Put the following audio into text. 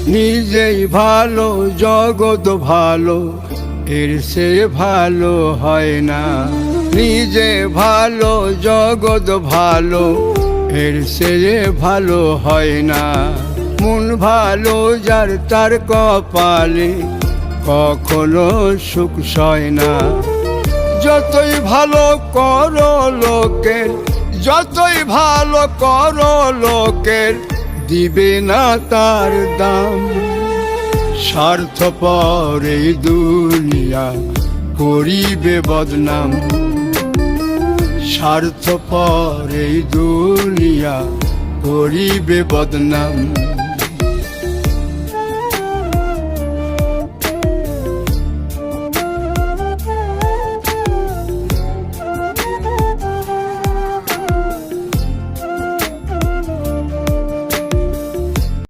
নিজেই ভালো জগৎ ভালো, এর সে ভালো হয় না। নিজে ভালো জগৎ ভালো, এর সে ভালো হয় না। মন ভালো যার তার কপালে কখনো সুখ সয় না। যতই ভালো করো লোকের, যতই ভালো করো লোকের, দিবে না তার দাম। স্বার্থপর এই দুনিয়া করিবে বদনাম। স্বার্থপর এই দুনিয়া করিবে বদনাম।